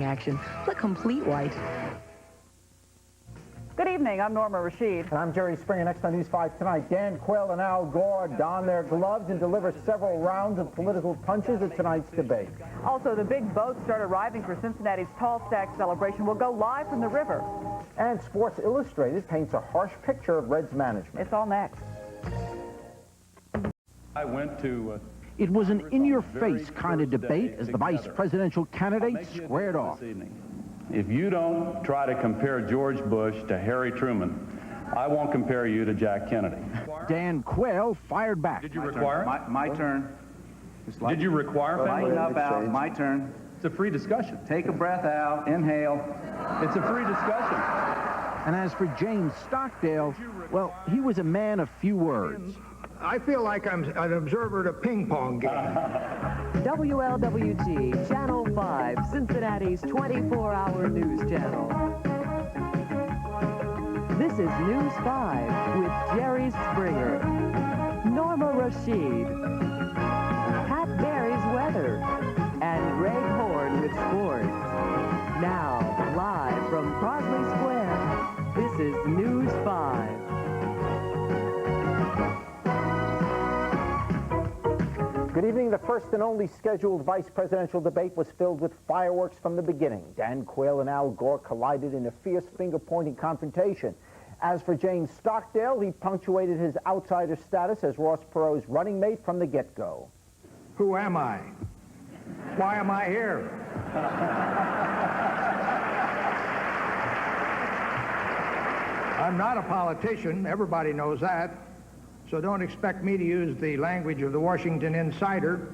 action. The complete white. Good evening. I'm Norma Rashid. And I'm Jerry Springer. Next on News 5 tonight, Dan Quayle and Al Gore don their gloves and deliver several rounds of political punches at tonight's debate. Also, the big boats start arriving for Cincinnati's Tall Stack celebration. We'll go live from the river. And Sports Illustrated paints a harsh picture of Reds management. It's all next. I went to... It was an in-your-face kind of debate as the vice presidential candidates squared off. If you don't try to compare George Bush to Harry Truman, I won't compare you to Jack Kennedy. Dan Quayle fired back. Did you require it? My turn. Did you require it? Lighten up, Al. My turn. It's a free discussion. Take a breath out. Inhale. It's a free discussion. And as for James Stockdale, well, he was a man of few words. I feel like I'm an observer at a ping pong game. WLWT, Channel 5, Cincinnati's 24-hour news channel. This is News 5 with Jerry Springer, Norma Rashid, Pat Berry's weather, and Greg Hoard with sports. Now, live from Broadway Square, this is News 5. Good evening. The first and only scheduled vice presidential debate was filled with fireworks from the beginning. Dan Quayle and Al Gore collided in a fierce finger-pointing confrontation. As for James Stockdale, he punctuated his outsider status as Ross Perot's running mate from the get-go. Who am I? Why am I here? I'm not a politician. Everybody knows that. So don't expect me to use the language of the Washington Insider.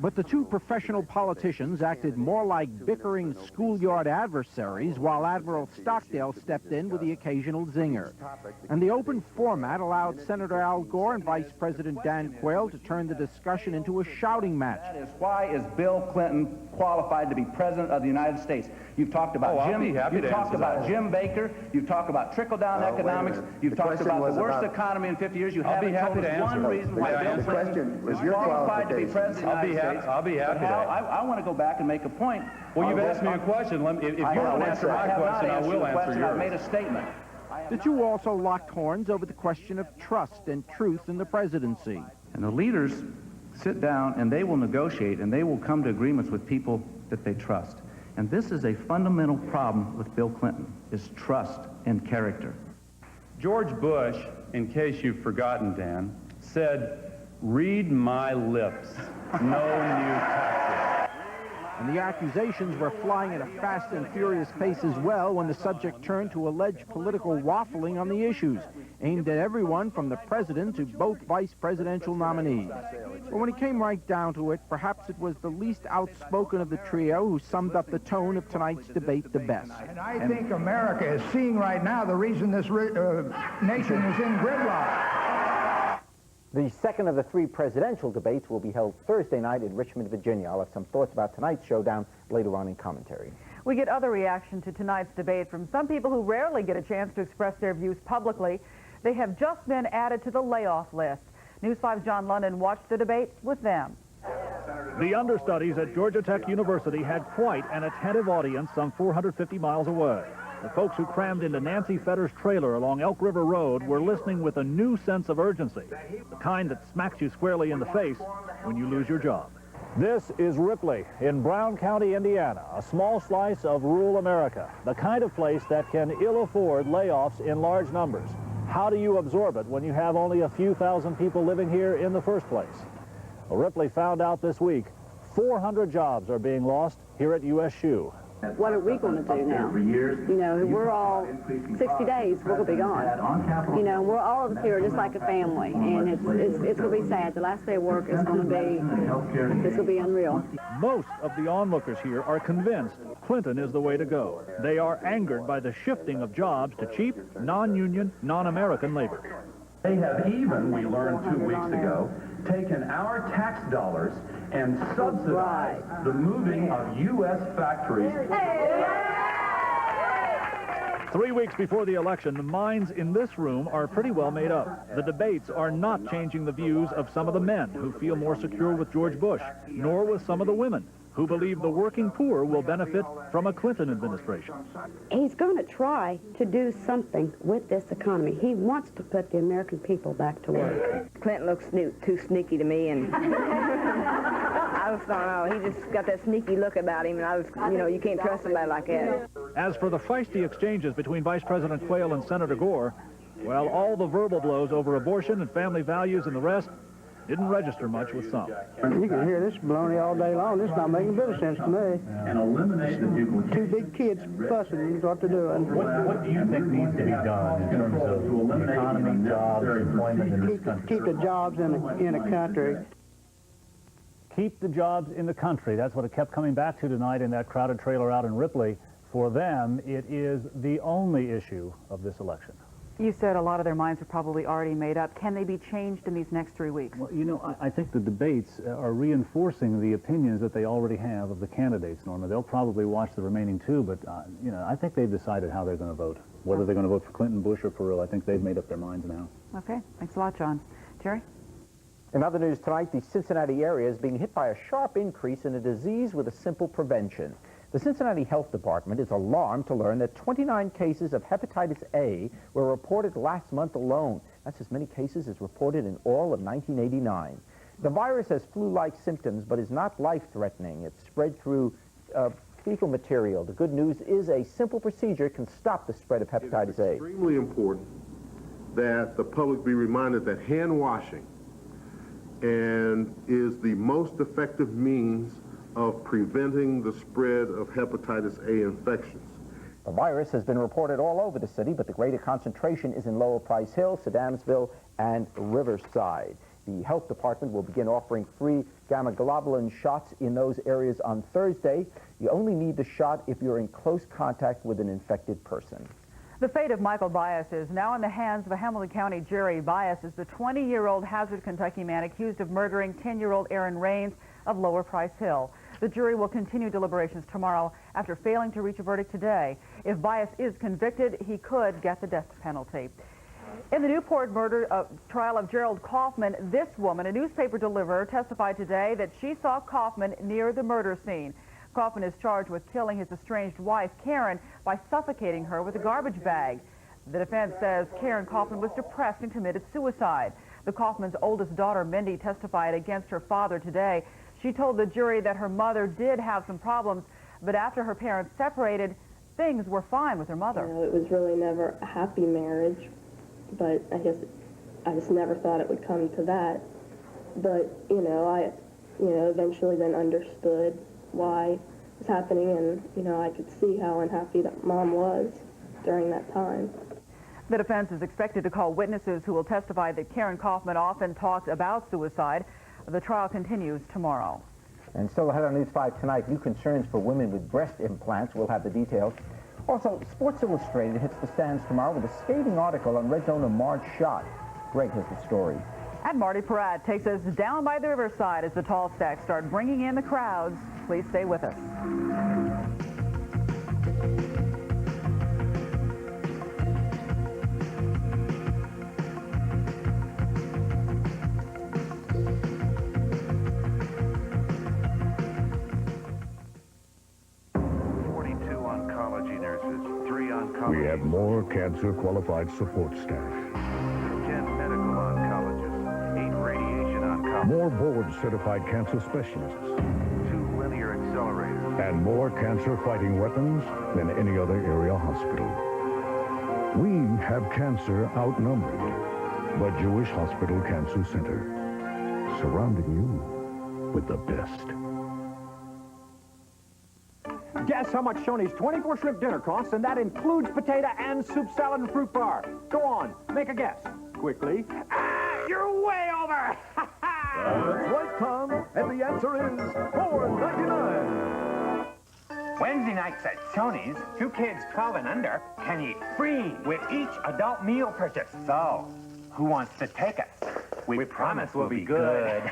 But the two professional politicians acted more like bickering schoolyard adversaries while Admiral Stockdale stepped in with the occasional zinger. And the open format allowed Senator Al Gore and Vice President Dan Quayle to turn the discussion into a shouting match. That is, why is Bill Clinton qualified to be president of the United States? You've talked about Jim Baker. You've talked about trickle-down economics. You've talked about the worst economy in 50 years. You haven't told us one reason why Bill Clinton is qualified to be president of the United States. I'll be happy to. I want to go back and make a point. Well, you've asked me a question. If you don't answer my question, I will answer yours. I made a statement. The two also locked horns over the question of trust and truth in the presidency. And the leaders sit down and they will negotiate and they will come to agreements with people that they trust. And this is a fundamental problem with Bill Clinton, is trust and character. George Bush, in case you've forgotten, Dan, said, "Read my lips. No new taxes." And the accusations were flying at a fast and furious pace as well when the subject turned to alleged political waffling on the issues, aimed at everyone from the president to both vice presidential nominees. But when it came right down to it, perhaps it was the least outspoken of the trio who summed up the tone of tonight's debate the best. And I think America is seeing right now the reason this nation is in gridlock. The second of the three presidential debates will be held Thursday night in Richmond, Virginia. I'll have some thoughts about tonight's showdown later on in commentary. We get other reaction to tonight's debate from some people who rarely get a chance to express their views publicly. They have just been added to the layoff list. News 5's John London watched the debate with them. The understudies at Georgia Tech University had quite an attentive audience some 450 miles away. The folks who crammed into Nancy Fetter's trailer along Elk River Road were listening with a new sense of urgency, the kind that smacks you squarely in the face when you lose your job. This is Ripley in Brown County, Indiana, a small slice of rural America, the kind of place that can ill afford layoffs in large numbers. How do you absorb it when you have only a few thousand people living here in the first place? Well, Ripley found out this week 400 jobs are being lost here at USU. What are we going to do now? You know, we're all 60 days, we're going to be gone. You know, we're all of us here just like a family, and it's going to be sad. The last day of work is going to be unreal. Most of the onlookers here are convinced Clinton is the way to go. They are angered by the shifting of jobs to cheap, non-union, non-American labor. They have even, we learned 2 weeks ago, taken our tax dollars and subsidized the moving of U.S. factories. 3 weeks before the election, the minds in this room are pretty well made up. The debates are not changing the views of some of the men who feel more secure with George Bush, nor with some of the women. who believe the working poor will benefit from a Clinton administration. He's going to try to do something with this economy. He wants to put the American people back to work. Clinton looks too sneaky to me, and I was thought, oh, he just got that sneaky look about him, and I was, you know, you can't trust somebody like that. As for the feisty exchanges between Vice President Quayle and Senator Gore, well, all the verbal blows over abortion and family values and the rest didn't register much with some. You can hear this baloney all day long. It's not making a bit of sense to me. And eliminate the duplication. Two big kids fussing is what they're doing. What do you think needs to be done in terms of economy, jobs, employment in this country? Keep the jobs in the country. Keep the jobs in the country. That's what it kept coming back to tonight in that crowded trailer out in Ripley. For them, it is the only issue of this election. You said a lot of their minds are probably already made up. Can they be changed in these next 3 weeks? Well, you know, I think the debates are reinforcing the opinions that they already have of the candidates, Norma. They'll probably watch the remaining two, but, you know, I think they've decided how they're going to vote. Whether they're going to vote for Clinton, Bush, or Perot, I think they've made up their minds now. Okay. Thanks a lot, John. Jerry? In other news tonight, the Cincinnati area is being hit by a sharp increase in a disease with a simple prevention. The Cincinnati Health Department is alarmed to learn that 29 cases of hepatitis A were reported last month alone. That's as many cases as reported in all of 1989. The virus has flu-like symptoms, but is not life-threatening. It's spread through fecal material. The good news is a simple procedure can stop the spread of hepatitis A. It's extremely important that the public be reminded that hand washing is the most effective means of preventing the spread of hepatitis A infections. The virus has been reported all over the city, but the greater concentration is in Lower Price Hill, Sedamsville, and Riverside. The health department will begin offering free gamma globulin shots in those areas on Thursday. You only need the shot if you're in close contact with an infected person. The fate of Michael Bias is now in the hands of a Hamilton County jury. Bias is the 20-year-old Hazard, Kentucky man accused of murdering 10-year-old Aaron Raines of Lower Price Hill. The jury will continue deliberations tomorrow after failing to reach a verdict today. If Bias is convicted, he could get the death penalty. In the Newport murder trial of Gerald Kaufman, this woman, a newspaper deliverer, testified today that she saw Kaufman near the murder scene. Kaufman is charged with killing his estranged wife, Karen, by suffocating her with a garbage bag. The defense says Karen Kaufman was depressed and committed suicide. The Kaufman's oldest daughter, Mindy, testified against her father today. She told the jury that her mother did have some problems, but after her parents separated, things were fine with her mother. You know, it was really never a happy marriage, but I guess I just never thought it would come to that. But, I eventually then understood why it was happening, and, I could see how unhappy that Mom was during that time. The defense is expected to call witnesses who will testify that Karen Kaufman often talked about suicide. The trial continues tomorrow. And still ahead on News 5 tonight, new concerns for women with breast implants. We'll have the details. Also, Sports Illustrated hits the stands tomorrow with a scathing article on Reds owner Marge Schott. Greg has the story. And Marty Pieratt takes us down by the riverside as the tall stacks start bringing in the crowds. Please stay with us. We have more cancer-qualified support staff. 10 medical oncologists, 8 radiation oncologists. More board-certified cancer specialists. 2 linear accelerators. And more cancer-fighting weapons than any other area hospital. We have cancer outnumbered, but Jewish Hospital Cancer Center, surrounding you with the best. Guess how much Shoney's 24 shrimp dinner costs, and that includes potato and soup salad and fruit bar. Go on, make a guess. Quickly. Ah, you're way over! That's right, Tom. And the answer is $4.99. Wednesday nights at Shoney's, 2 kids 12 and under can eat free with each adult meal purchase. So, who wants to take us? We promise we'll be good.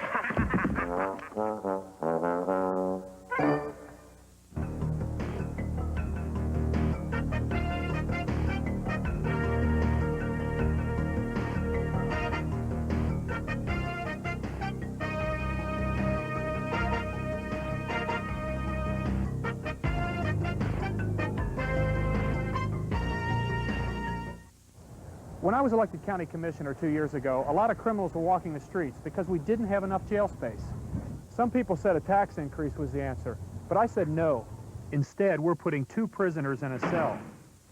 When I was elected county commissioner 2 years ago, a lot of criminals were walking the streets because we didn't have enough jail space. Some people said a tax increase was the answer, but I said no. Instead, we're putting 2 prisoners in a cell.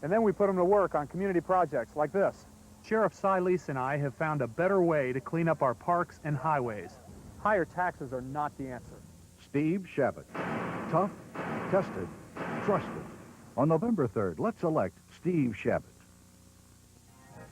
And then we put them to work on community projects like this. Sheriff Cy Lease and I have found a better way to clean up our parks and highways. Higher taxes are not the answer. Steve Shabbat. Tough, tested, trusted. On November 3rd, let's elect Steve Shabbat.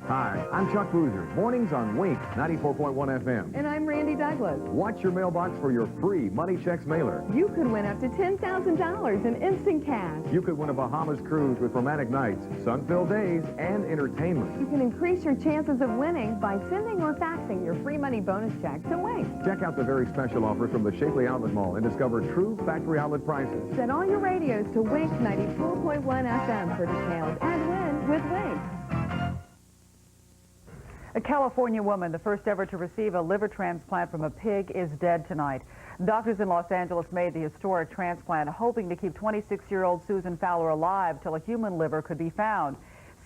Hi, I'm Chuck Boozer. Mornings on Wink 94.1 FM. And I'm Randy Douglas. Watch your mailbox for your free Money Checks mailer. You could win up to $10,000 in instant cash. You could win a Bahamas cruise with romantic nights, sun-filled days, and entertainment. You can increase your chances of winning by sending or faxing your free money bonus check to Wink. Check out the very special offers from the Shapley Outlet Mall and discover true factory outlet prices. Set all your radios to Wink 94.1 FM for details and win with Wink. A California woman, the first ever to receive a liver transplant from a pig, is dead tonight. Doctors in Los Angeles made the historic transplant, hoping to keep 26-year-old Susan Fowler alive till a human liver could be found.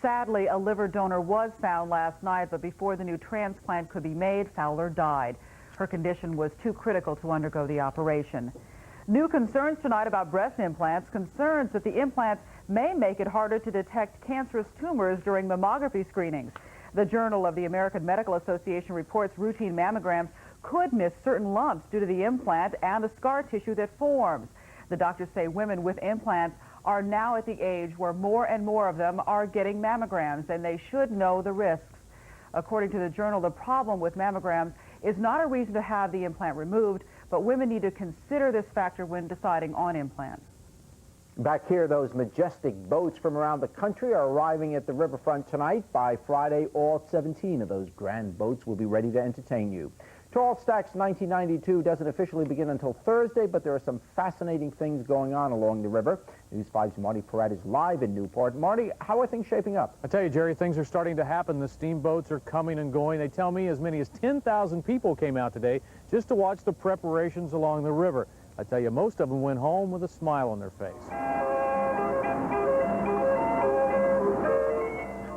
Sadly, a liver donor was found last night, but before the new transplant could be made, Fowler died. Her condition was too critical to undergo the operation. New concerns tonight about breast implants, concerns that the implants may make it harder to detect cancerous tumors during mammography screenings. The Journal of the American Medical Association reports routine mammograms could miss certain lumps due to the implant and the scar tissue that forms. The doctors say women with implants are now at the age where more and more of them are getting mammograms, and they should know the risks. According to the Journal, the problem with mammograms is not a reason to have the implant removed, but women need to consider this factor when deciding on implants. Back here, those majestic boats from around the country are arriving at the riverfront tonight. By Friday, all 17 of those grand boats will be ready to entertain you. Tall Stacks 1992 doesn't officially begin until Thursday, but there are some fascinating things going on along the river. News 5's Marty Pieratt is live in Newport. Marty, how are things shaping up? I tell you, Jerry, things are starting to happen. The steamboats are coming and going. They tell me as many as 10,000 people came out today just to watch the preparations along the river. I tell you, most of them went home with a smile on their face.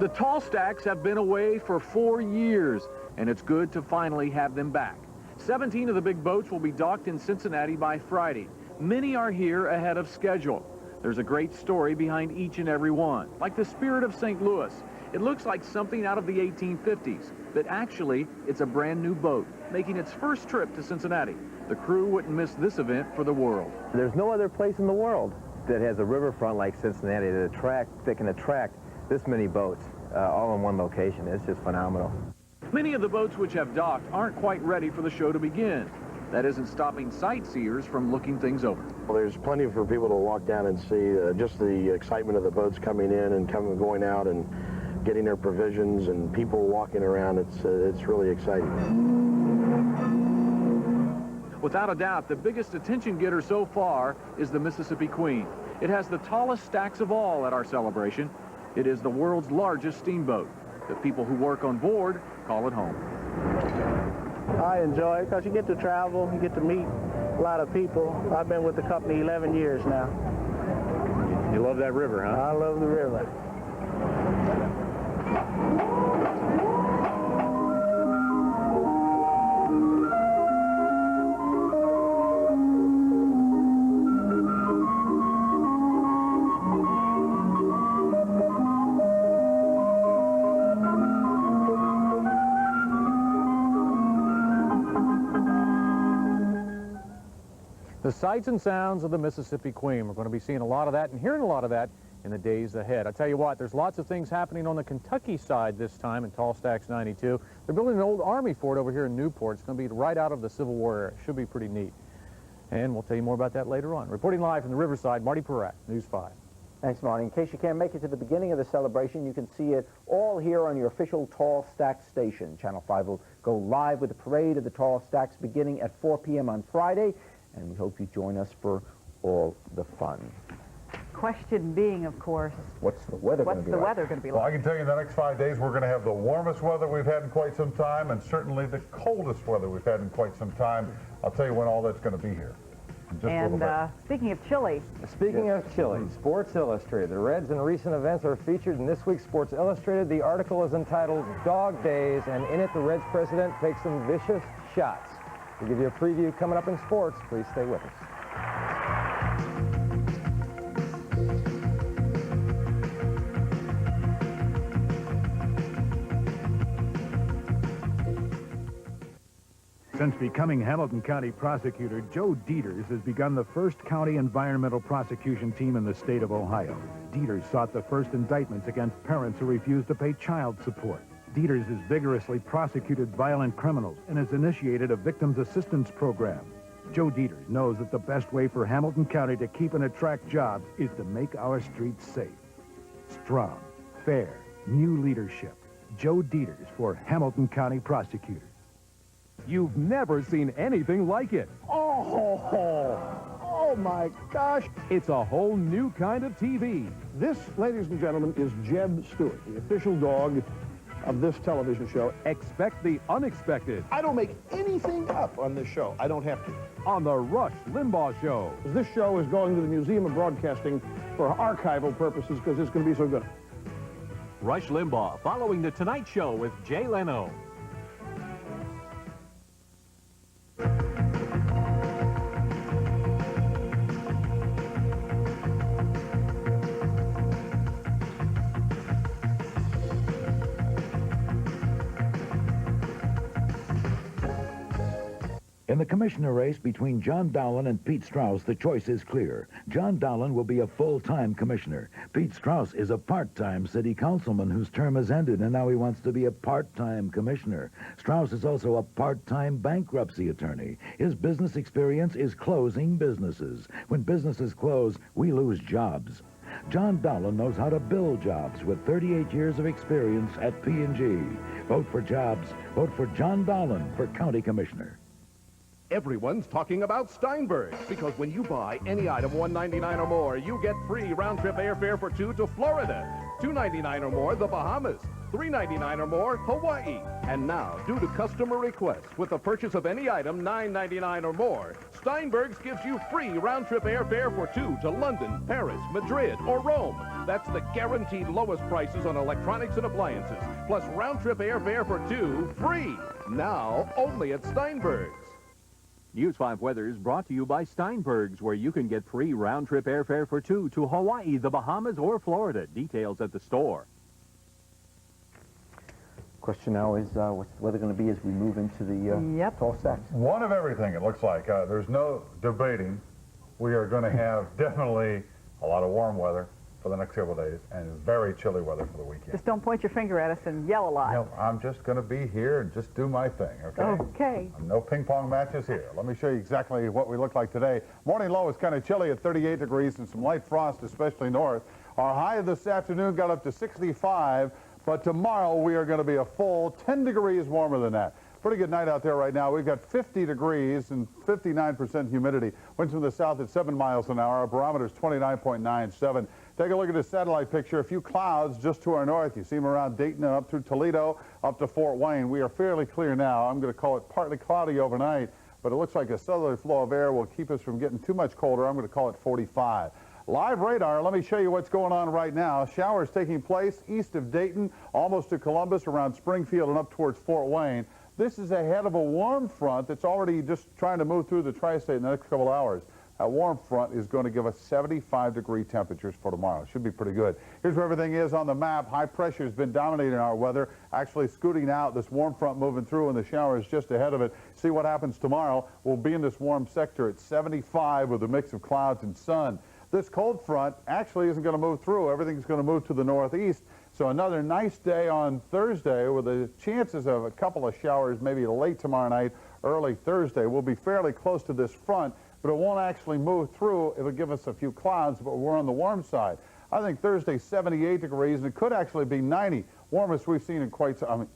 The Tall Stacks have been away for 4 years, and it's good to finally have them back. 17 of the big boats will be docked in Cincinnati by Friday. Many are here ahead of schedule. There's a great story behind each and every one, like the Spirit of St. Louis. It looks like something out of the 1850s, but actually, it's a brand new boat, making its first trip to Cincinnati. The crew wouldn't miss this event for the world. There's no other place in the world that has a riverfront like Cincinnati that can attract this many boats all in one location. It's just phenomenal. Many of the boats which have docked aren't quite ready for the show to begin. That isn't stopping sightseers from looking things over. Well, there's plenty for people to walk down and see just the excitement of the boats coming in and going out and getting their provisions and people walking around. It's really exciting. Without a doubt, the biggest attention getter so far is the Mississippi Queen. It has the tallest stacks of all at our celebration. It is the world's largest steamboat. The people who work on board call it home. I enjoy it because you get to travel, you get to meet a lot of people. I've been with the company 11 years now. You love that river, huh? I love the river. The sights and sounds of the Mississippi Queen. We're going to be seeing a lot of that and hearing a lot of that in the days ahead. I tell you what, there's lots of things happening on the Kentucky side this time in Tall Stacks 92. They're building an old Army fort over here in Newport. It's going to be right out of the Civil War era. It should be pretty neat. And we'll tell you more about that later on. Reporting live from the Riverside, Marty Pieratt, News 5. Thanks, Marty. In case you can't make it to the beginning of the celebration, you can see it all here on your official Tall Stacks station. Channel 5 will go live with the parade of the Tall Stacks beginning at 4 p.m. on Friday. And we hope you join us for all the fun. Question being, of course, what's the weather going to be like? What's the weather going to be like? Well, I can tell you the next 5 days we're going to have the warmest weather we've had in quite some time, and certainly the coldest weather we've had in quite some time. I'll tell you when all that's going to be here. just a little bit. Speaking of chili. Speaking of chili, Sports Illustrated. The Reds in recent events are featured in this week's Sports Illustrated. The article is entitled Dog Days, and in it, the Reds president takes some vicious shots. We'll give you a preview coming up in sports. Please stay with us. Since becoming Hamilton County prosecutor, Joe Dieters has begun the first county environmental prosecution team in the state of Ohio. Dieters sought the first indictments against parents who refused to pay child support. Dieters has vigorously prosecuted violent criminals and has initiated a victims assistance program. Joe Dieters knows that the best way for Hamilton County to keep and attract jobs is to make our streets safe. Strong, fair, new leadership. Joe Dieters for Hamilton County prosecutor. You've never seen anything like it. Oh my gosh. It's a whole new kind of TV. This, ladies and gentlemen, is Jeb Stewart, the official dog of this television show. Expect the unexpected. I don't make anything up on this show. I don't have to. On the Rush Limbaugh Show. This show is going to the Museum of Broadcasting for archival purposes because it's going to be so good. Rush Limbaugh, following The Tonight Show with Jay Leno. In the commissioner race between John Dowland and Pete Strauss, the choice is clear. John Dowland will be a full-time commissioner. Pete Strauss is a part-time city councilman whose term has ended, and now he wants to be a part-time commissioner. Strauss is also a part-time bankruptcy attorney. His business experience is closing businesses. When businesses close, we lose jobs. John Dowland knows how to build jobs with 38 years of experience at P&G. Vote for jobs. Vote for John Dowland for county commissioner. Everyone's talking about Steinberg's, because when you buy any item $1.99 or more, you get free round-trip airfare for two to Florida, $2.99 or more, the Bahamas, $3.99 or more, Hawaii. And now, due to customer request, with the purchase of any item $9.99 or more, Steinberg's gives you free round-trip airfare for two to London, Paris, Madrid, or Rome. That's the guaranteed lowest prices on electronics and appliances, plus round-trip airfare for two free. Now, only at Steinberg's. News 5 Weather is brought to you by Steinberg's, where you can get free round-trip airfare for two to Hawaii, the Bahamas, or Florida. Details at the store. Question now is what's the weather going to be as we move into the tall stacks? One of everything, it looks like. There's no debating. We are going to have definitely a lot of warm weather for the next couple of days and very chilly weather for the weekend. Just don't point your finger at us and yell a lot. No, I'm just going to be here and just do my thing, okay? Okay. No ping pong matches here. Let me show you exactly what we look like today. Morning low is kind of chilly at 38 degrees and some light frost, especially north. Our high this afternoon got up to 65, but tomorrow we are going to be a full 10 degrees warmer than that. Pretty good night out there right now. We've got 50 degrees and 59% humidity. Winds from the south at 7 miles an hour. Our barometer is 29.97. Take a look at this satellite picture. A few clouds just to our north. You see them around Dayton and up through Toledo, up to Fort Wayne. We are fairly clear now. I'm going to call it partly cloudy overnight, but it looks like a southerly flow of air will keep us from getting too much colder. I'm going to call it 45. Live radar, let me show you what's going on right now. Showers taking place east of Dayton, almost to Columbus, around Springfield and up towards Fort Wayne. This is ahead of a warm front that's already just trying to move through the tri-state in the next couple hours. That warm front is going to give us 75-degree temperatures for tomorrow. It should be pretty good. Here's where everything is on the map. High pressure has been dominating our weather, actually scooting out. This warm front moving through and the showers just ahead of it. See what happens tomorrow. We'll be in this warm sector at 75 with a mix of clouds and sun. This cold front actually isn't going to move through. Everything's going to move to the northeast. So another nice day on Thursday with the chances of a couple of showers maybe late tomorrow night, early Thursday. We'll be fairly close to this front, but it won't actually move through. It'll give us a few clouds, but we're on the warm side. I think Thursday 78 degrees, and it could actually be 90. Warmest we've seen in quite some, I mean,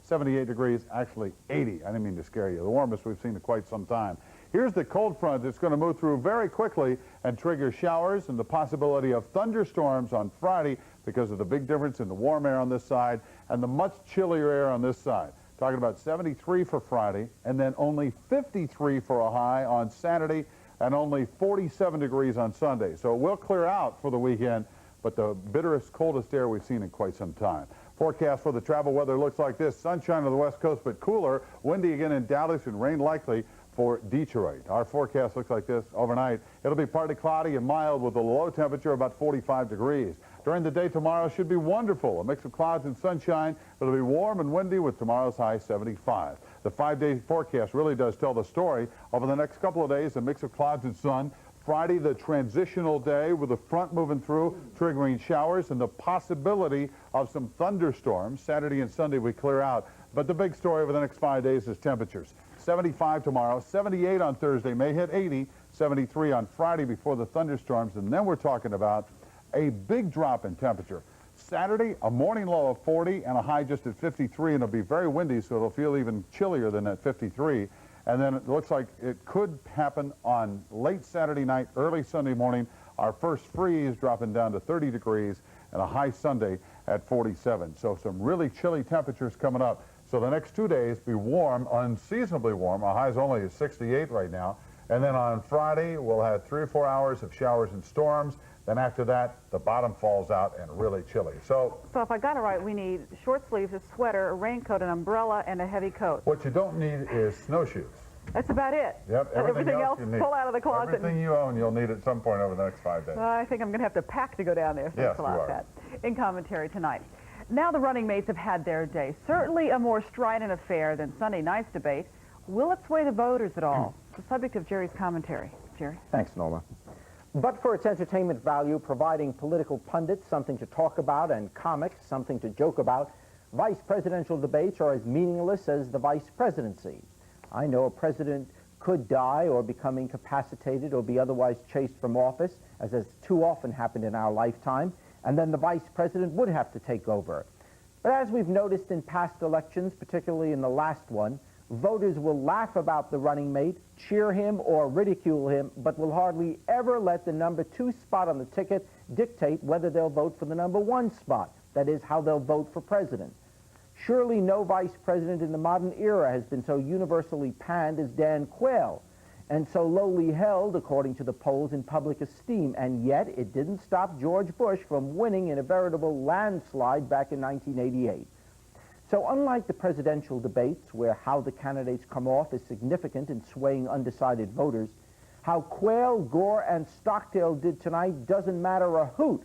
78 degrees, actually 80. I didn't mean to scare you. The warmest we've seen in quite some time. Here's the cold front that's going to move through very quickly and trigger showers and the possibility of thunderstorms on Friday because of the big difference in the warm air on this side and the much chillier air on this side. Talking about 73 for Friday and then only 53 for a high on Saturday. and only 47 degrees on Sunday. So it will clear out for the weekend, but the bitterest, coldest air we've seen in quite some time. Forecast for the travel weather looks like this. Sunshine on the west coast, but cooler. Windy again in Dallas and rain likely for Detroit. Our forecast looks like this overnight. It'll be partly cloudy and mild with a low temperature about 45 degrees. During the day tomorrow should be wonderful. A mix of clouds and sunshine. It'll be warm and windy with tomorrow's high 75. The 5-day forecast really does tell the story. Over the next couple of days, a mix of clouds and sun. Friday, the transitional day with the front moving through, triggering showers and the possibility of some thunderstorms. Saturday and Sunday we clear out. But the big story over the next 5 days is temperatures. 75 tomorrow, 78 on Thursday, may hit 80, 73 on Friday before the thunderstorms, and then we're talking about a big drop in temperature. Saturday, a morning low of 40 and a high just at 53, and it'll be very windy, so it'll feel even chillier than at 53. And then it looks like it could happen on late Saturday night, early Sunday morning. Our first freeze dropping down to 30 degrees and a high Sunday at 47. So some really chilly temperatures coming up. So the next 2 days be warm, unseasonably warm. Our high's only at 68 right now. And then on Friday, we'll have 3 or 4 hours of showers and storms. Then after that, the bottom falls out and really chilly. So if I got it right, we need short sleeves, a sweater, a raincoat, an umbrella, and a heavy coat. What you don't need is snowshoes. That's about it. Yep, everything else pull out of the closet. Everything you own, you'll need at some point over the next 5 days. I think I'm going to have to pack to go down there. So yes, you are. That. In commentary tonight. Now the running mates have had their day. Certainly a more strident affair than Sunday night's debate. Will it sway the voters at all? The subject of Jerry's commentary. Jerry? Thanks, Norma. But for its entertainment value, providing political pundits something to talk about and comics something to joke about, vice presidential debates are as meaningless as the vice presidency. I know a president could die or become incapacitated or be otherwise chased from office, as has too often happened in our lifetime, and then the vice president would have to take over. But as we've noticed in past elections, particularly in the last one, voters will laugh about the running mate, cheer him or ridicule him, but will hardly ever let the number 2 spot on the ticket dictate whether they'll vote for the number 1 spot, that is, how they'll vote for president. Surely no vice president in the modern era has been so universally panned as Dan Quayle, and so lowly held, according to the polls, in public esteem, and yet it didn't stop George Bush from winning in a veritable landslide back in 1988. So unlike the presidential debates, where how the candidates come off is significant in swaying undecided voters, how Quayle, Gore, and Stockdale did tonight doesn't matter a hoot,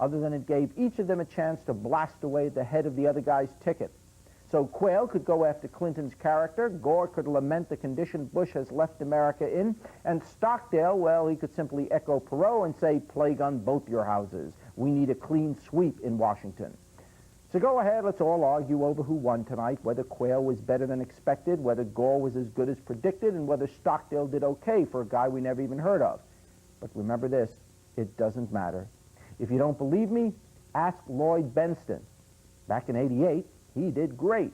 other than it gave each of them a chance to blast away at the head of the other guy's ticket. So Quayle could go after Clinton's character, Gore could lament the condition Bush has left America in, and Stockdale, well, he could simply echo Perot and say, plague on both your houses. We need a clean sweep in Washington. So go ahead, let's all argue over who won tonight, whether Quayle was better than expected, whether Gore was as good as predicted, and whether Stockdale did okay for a guy we never even heard of. But remember this, it doesn't matter. If you don't believe me, ask Lloyd Benston. Back in '88, he did great.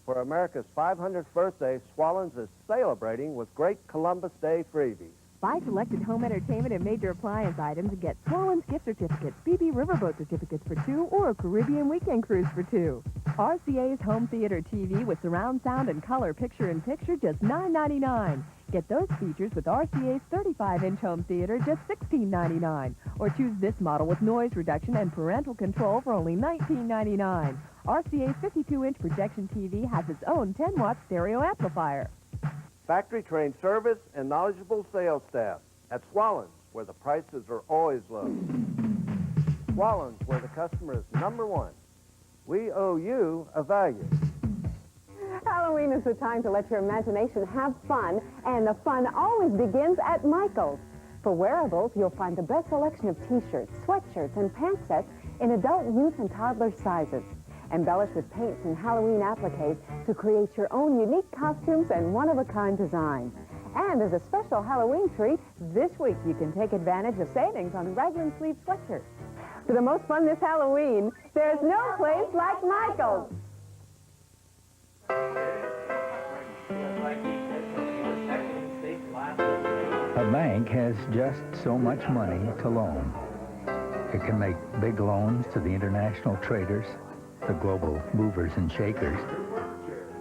For America's 500th birthday, Swallens is celebrating with great Columbus Day freebies. Buy selected home entertainment and major appliance items and get Swallens gift certificates, BB Riverboat certificates for 2, or a Caribbean weekend cruise for 2. RCA's home theater TV with surround sound and color picture-in-picture, just $9.99. Get those features with RCA's 35-inch home theater, just $16.99. Or choose this model with noise reduction and parental control for only $19.99. RCA's 52-inch projection TV has its own 10-watt stereo amplifier. Factory-trained service and knowledgeable sales staff at Swallens, where the prices are always low. Swallens, where the customer is number 1. We owe you a value. Halloween is the time to let your imagination have fun, and the fun always begins at Michael's. For wearables, you'll find the best selection of T-shirts, sweatshirts, and pant sets in adult, youth, and toddler sizes. Embellish with paints and Halloween appliques to create your own unique costumes and one-of-a-kind designs. And as a special Halloween treat, this week you can take advantage of savings on raglan sleeve sweatshirts. For the most fun this Halloween, there's no place like Michael's. A bank has just so much money to loan. It can make big loans to the international traders, the global movers and shakers,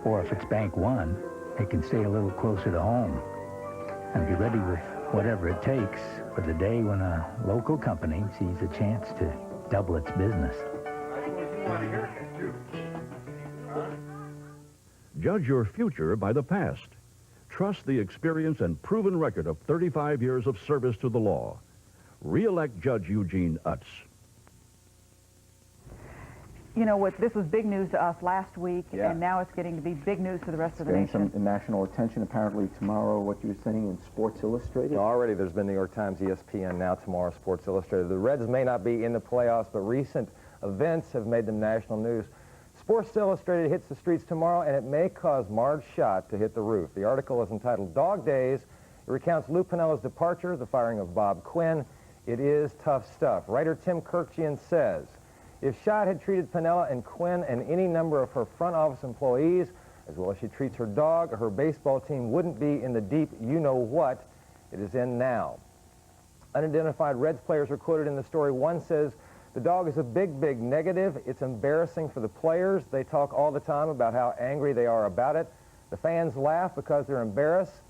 or if it's Bank One, they can stay a little closer to home and be ready with whatever it takes for the day when a local company sees a chance to double its business. Judge your future by the past. Trust the experience and proven record of 35 years of service to the law. Re-elect Judge Eugene Utz. You know what, this was big news to us last week, and now it's getting to be big news to the rest of the nation. Some national attention apparently tomorrow, what you're saying in Sports Illustrated? Already there's been New York Times, ESPN, now tomorrow Sports Illustrated. The Reds may not be in the playoffs, but recent events have made them national news. Sports Illustrated hits the streets tomorrow, and it may cause Marge Schott to hit the roof. The article is entitled Dog Days. It recounts Lou Piniella's departure, the firing of Bob Quinn. It is tough stuff. Writer Tim Kirkjian says, if Schott had treated Piniella and Quinn and any number of her front office employees as well as she treats her dog, her baseball team wouldn't be in the deep you-know-what it is in now. Unidentified Reds players are quoted in the story. One says, the dog is a big, big negative. It's embarrassing for the players. They talk all the time about how angry they are about it. The fans laugh because they're embarrassed.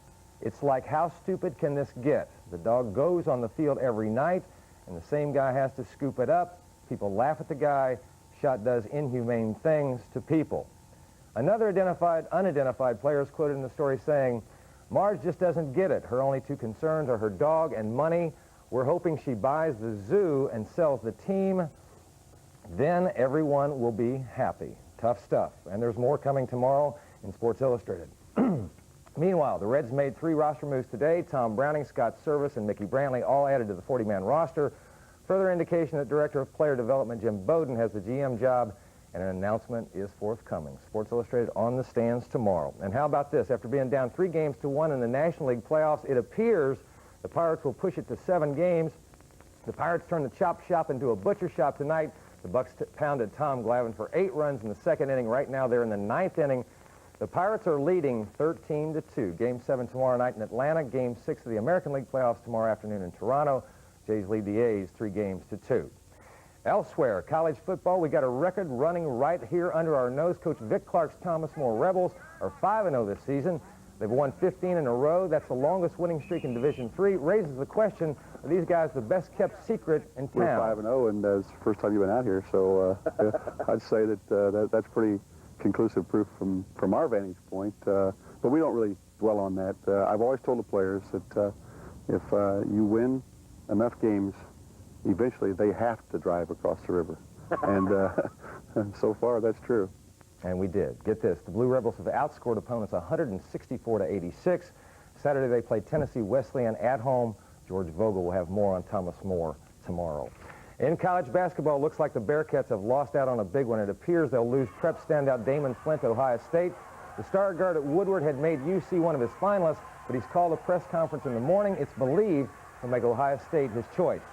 It's like, how stupid can this get? The dog goes on the field every night, and the same guy has to scoop it up. People laugh at the guy. Schott does inhumane things to people. Another unidentified player is quoted in the story saying, Marge just doesn't get it. Her only two concerns are her dog and money. We're hoping she buys the zoo and sells the team. Then everyone will be happy. Tough stuff. And there's more coming tomorrow in Sports Illustrated. Meanwhile, the Reds made 3 roster moves today. Tom Browning, Scott Service, and Mickey Brantley all added to the 40-man roster. Further indication that Director of Player Development Jim Bowden has the GM job, and an announcement is forthcoming. Sports Illustrated on the stands tomorrow. And how about this? After being down 3-1 in the National League playoffs, it appears the Pirates will push it to 7 games. The Pirates turn the chop shop into a butcher shop tonight. The Bucks pounded Tom Glavine for 8 runs in the 2nd inning. Right now they're in the 9th inning. The Pirates are leading 13-2. Game 7 tomorrow night in Atlanta. Game 6 of the American League playoffs tomorrow afternoon in Toronto. Jays lead the A's 3-2. Elsewhere, college football, we got a record running right here under our nose. Coach Vic Clark's Thomas More Rebels are 5-0 this season. They've won 15 in a row. That's the longest winning streak in Division III. Raises the question, are these guys the best kept secret in town? We're 5-0, and it's the first time you've been out here, so I'd say that that's pretty conclusive proof from our vantage point. But we don't really dwell on that. I've always told the players that if you win enough games, eventually they have to drive across the river. And so far, that's true. And we did. Get this. The Blue Rebels have outscored opponents 164-86. Saturday, they play Tennessee Wesleyan at home. George Vogel will have more on Thomas More tomorrow. In college basketball, it looks like the Bearcats have lost out on a big one. It appears they'll lose prep standout Damon Flint, Ohio State. The star guard at Woodward had made UC one of his finalists, but he's called a press conference in the morning. It's believed he'll make Ohio State his choice.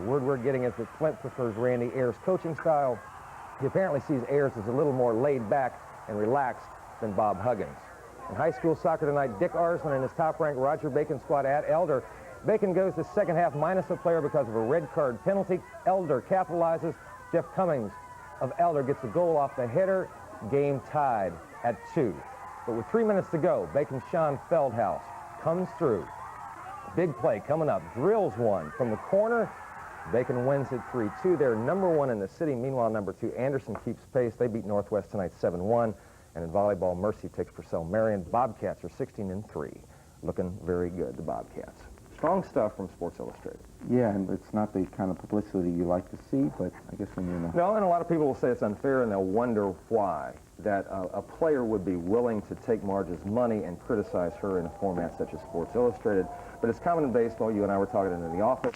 Woodward getting it that Flint prefers Randy Ayers' coaching style. He apparently sees Ayers as a little more laid back and relaxed than Bob Huggins. In high school soccer tonight, Dick Arslan and his top-ranked Roger Bacon squad at Elder. Bacon goes the second half minus a player because of a red card penalty. Elder capitalizes. Jeff Cummings of Elder gets a goal off the header. Game tied at 2. But with 3 minutes to go, Bacon's Sean Feldhaus comes through. Big play coming up. Drills one from the corner. Bacon wins it 3-2. They're #1 in the city. Meanwhile, #2 Anderson keeps pace. They beat Northwest tonight 7-1. And in volleyball, Mercy takes Purcell Marion. Bobcats are 16-3. Looking very good, the Bobcats. Strong stuff from Sports Illustrated. Yeah, and it's not the kind of publicity you like to see, but I guess when you're in the... No, and a lot of people will say it's unfair, and they'll wonder why that a player would be willing to take Marge's money and criticize her in a format such as Sports Illustrated. But it's common in baseball. You and I were talking in the office.